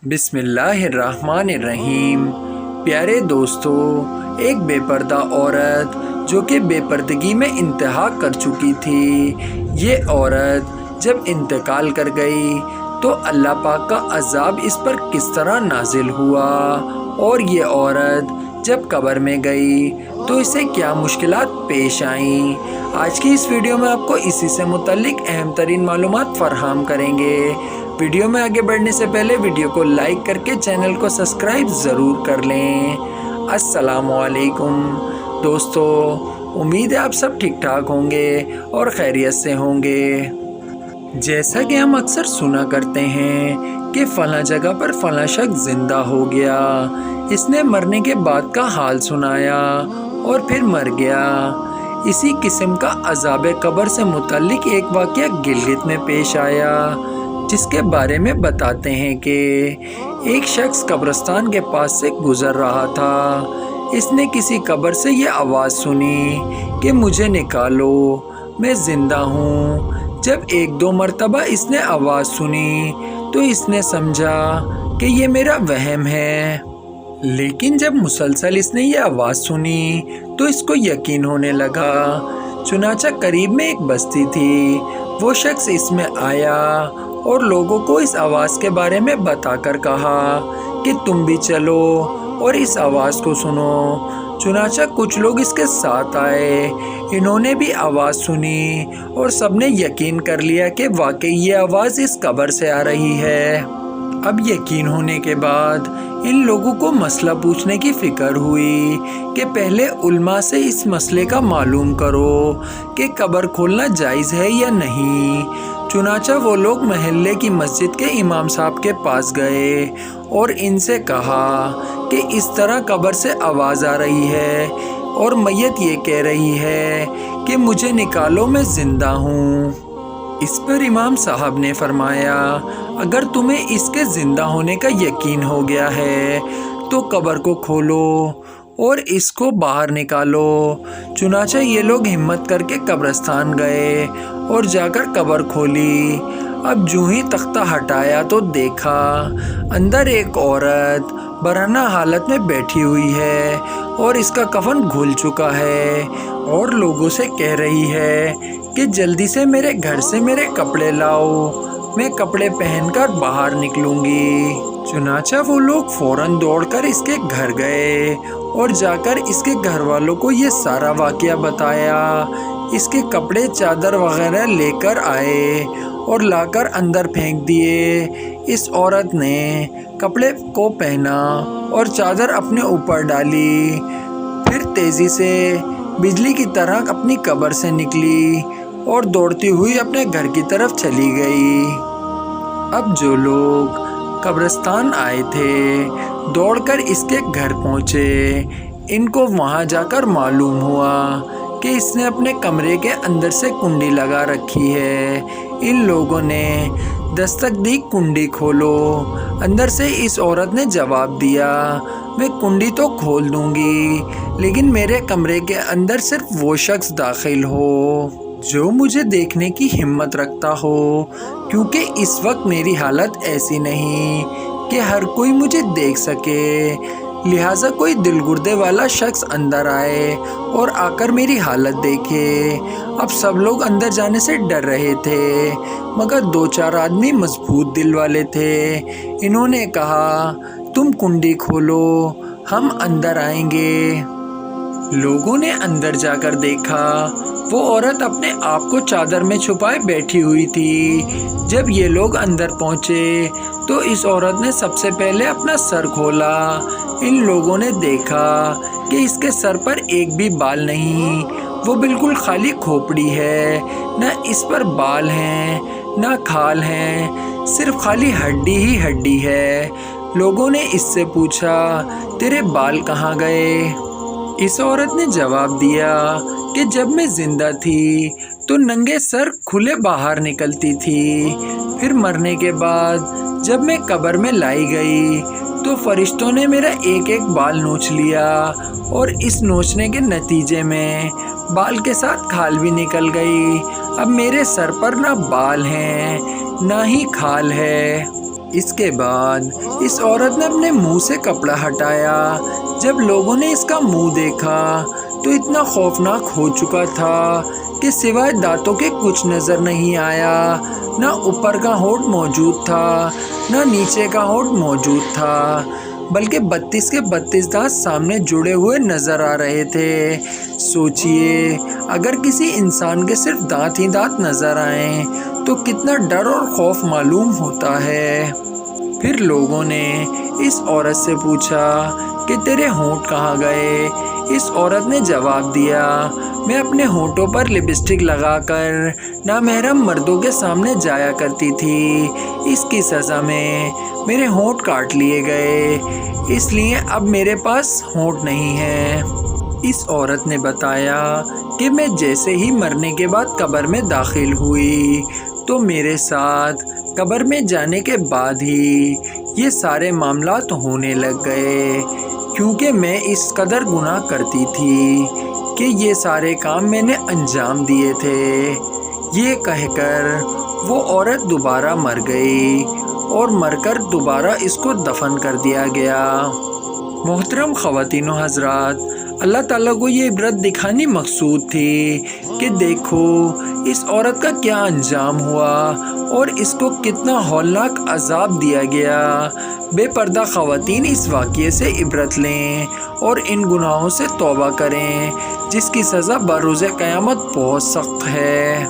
بسم اللہ الرحمن الرحیم۔ پیارے دوستو، ایک بے پردہ عورت جو کہ بے پردگی میں انتہا کر چکی تھی، یہ عورت جب انتقال کر گئی تو اللہ پاک کا عذاب اس پر کس طرح نازل ہوا، اور یہ عورت جب قبر میں گئی تو اسے کیا مشکلات پیش آئیں۔ آج کی اس ویڈیو میں آپ کو اسی سے متعلق اہم ترین معلومات فراہم کریں گے۔ ویڈیو میں آگے بڑھنے سے پہلے ویڈیو کو لائک کر کے چینل کو سبسکرائب ضرور کر لیں۔ السلام علیکم دوستو، امید ہے آپ سب ٹھیک ٹھاک ہوں گے اور خیریت سے ہوں گے۔ جیسا کہ ہم اکثر سنا کرتے ہیں کہ فلاں جگہ پر فلاں شخص زندہ ہو گیا، اس نے مرنے کے بعد کا حال سنایا اور پھر مر گیا۔ اسی قسم کا عذاب قبر سے متعلق ایک واقعہ گلگت میں پیش آیا، جس کے بارے میں بتاتے ہیں کہ ایک شخص قبرستان کے پاس سے گزر رہا تھا۔ اس نے کسی قبر سے یہ آواز سنی کہ مجھے نکالو، میں زندہ ہوں۔ جب ایک دو مرتبہ اس نے آواز سنی تو اس نے سمجھا کہ یہ میرا وہم ہے، لیکن جب مسلسل اس نے یہ آواز سنی تو اس کو یقین ہونے لگا۔ چنانچہ قریب میں ایک بستی تھی، وہ شخص اس میں آیا اور لوگوں کو اس آواز کے بارے میں بتا کر کہا کہ تم بھی چلو اور اس آواز کو سنو۔ چنانچہ کچھ لوگ اس کے ساتھ آئے، انہوں نے بھی آواز سنی اور سب نے یقین کر لیا کہ واقعی یہ آواز اس قبر سے آ رہی ہے۔ اب یقین ہونے کے بعد ان لوگوں کو مسئلہ پوچھنے کی فکر ہوئی کہ پہلے علماء سے اس مسئلے کا معلوم کرو کہ قبر کھولنا جائز ہے یا نہیں۔ چنانچہ وہ لوگ محلے کی مسجد کے امام صاحب کے پاس گئے اور ان سے کہا کہ اس طرح قبر سے آواز آ رہی ہے اور میت یہ کہہ رہی ہے کہ مجھے نکالو، میں زندہ ہوں۔ اس پر امام صاحب نے فرمایا، اگر تمہیں اس کے زندہ ہونے کا یقین ہو گیا ہے تو قبر کو کھولو اور اس کو باہر نکالو۔ چنانچہ یہ لوگ ہمت کر کے قبرستان گئے اور جا کر قبر کھولی۔ اب جو ہی تختہ ہٹایا تو دیکھا اندر ایک عورت برہنہ حالت میں بیٹھی ہوئی ہے اور اس کا کفن گھل چکا ہے اور لوگوں سے کہہ رہی ہے کہ جلدی سے میرے گھر سے میرے کپڑے لاؤ، میں کپڑے پہن کر باہر نکلوں گی۔ چنانچہ وہ لوگ فوراً دوڑ کر اس کے گھر گئے اور جا کر اس کے گھر والوں کو یہ سارا واقعہ بتایا۔ اس کے کپڑے چادر وغیرہ لے کر آئے اور لا کر اندر پھینک دیے۔ اس عورت نے کپڑے کو پہنا اور چادر اپنے اوپر ڈالی، پھر تیزی سے بجلی کی طرح اپنی قبر سے نکلی اور دوڑتی ہوئی اپنے گھر کی طرف چلی گئی۔ اب جو لوگ قبرستان آئے تھے دوڑ کر اس کے گھر پہنچے، ان کو وہاں جا کر معلوم ہوا کہ اس نے اپنے کمرے کے اندر سے کنڈی لگا رکھی ہے۔ ان لوگوں نے دستک دی، کنڈی کھولو۔ اندر سے اس عورت نے جواب دیا، میں کنڈی تو کھول دوں گی، لیکن میرے کمرے کے اندر صرف وہ شخص داخل ہو جو مجھے دیکھنے کی ہمت رکھتا ہو، کیونکہ اس وقت میری حالت ایسی نہیں کہ ہر کوئی مجھے دیکھ سکے، لہٰذا کوئی دل گردے والا شخص اندر آئے اور آ کر میری حالت دیکھے۔ اب سب لوگ اندر جانے سے ڈر رہے تھے، مگر دو چار آدمی مضبوط دل والے تھے۔ انہوں نے کہا، تم کنڈی کھولو، ہم اندر آئیں گے۔ لوگوں نے اندر جا کر دیکھا، وہ عورت اپنے آپ کو چادر میں چھپائے بیٹھی ہوئی تھی۔ جب یہ لوگ اندر پہنچے تو اس عورت نے سب سے پہلے اپنا سر کھولا۔ ان لوگوں نے دیکھا کہ اس کے سر پر ایک بھی بال نہیں، وہ بالکل خالی کھوپڑی ہے، نہ اس پر بال ہیں نہ کھال ہیں، صرف خالی ہڈی ہی ہڈی ہے۔ لوگوں نے اس سے پوچھا، تیرے بال کہاں گئے؟ اس عورت نے جواب دیا کہ جب میں زندہ تھی تو ننگے سر کھلے باہر نکلتی تھی، پھر مرنے کے بعد جب میں قبر میں لائی گئی تو فرشتوں نے میرا ایک ایک بال نوچ لیا، اور اس نوچنے کے نتیجے میں بال کے ساتھ کھال بھی نکل گئی۔ اب میرے سر پر نہ بال ہیں نہ ہی کھال ہے۔ اس کے بعد اس عورت نے اپنے منہ سے کپڑا ہٹایا۔ جب لوگوں نے اس کا منہ دیکھا تو اتنا خوفناک ہو چکا تھا کہ سوائے دانتوں کے کچھ نظر نہیں آیا۔ نہ اوپر کا ہونٹ موجود تھا نہ نیچے کا ہونٹ موجود تھا، بلکہ 32 کے 32 دانت سامنے جڑے ہوئے نظر آ رہے تھے۔ سوچئے اگر کسی انسان کے صرف دانت ہی دانت نظر آئیں تو کتنا ڈر اور خوف معلوم ہوتا ہے۔ پھر لوگوں نے اس عورت سے پوچھا کہ تیرے ہونٹ کہاں گئے؟ اس عورت نے جواب دیا، میں اپنے ہونٹوں پر لپسٹک لگا کر نامحرم مردوں کے سامنے جایا کرتی تھی۔ اس کی سزا میں میرے ہونٹ کاٹ لیے گئے، اس لیے اب میرے پاس ہونٹ نہیں ہے۔ اس عورت نے بتایا کہ میں جیسے ہی مرنے کے بعد قبر میں داخل ہوئی تو میرے ساتھ قبر میں جانے کے بعد ہی یہ سارے معاملات ہونے لگ گئے، کیونکہ میں اس قدر گناہ کرتی تھی کہ یہ سارے کام میں نے انجام دیے تھے۔ یہ کہہ کر وہ عورت دوبارہ مر گئی اور مر کر دوبارہ اس کو دفن کر دیا گیا۔ محترم خواتین و حضرات، اللہ تعالیٰ کو یہ عبرت دکھانی مقصود تھی کہ دیکھو اس عورت کا کیا انجام ہوا اور اس کو کتنا ہولناک عذاب دیا گیا۔ بے پردہ خواتین اس واقعے سے عبرت لیں اور ان گناہوں سے توبہ کریں جس کی سزا بروز قیامت بہت سخت ہے۔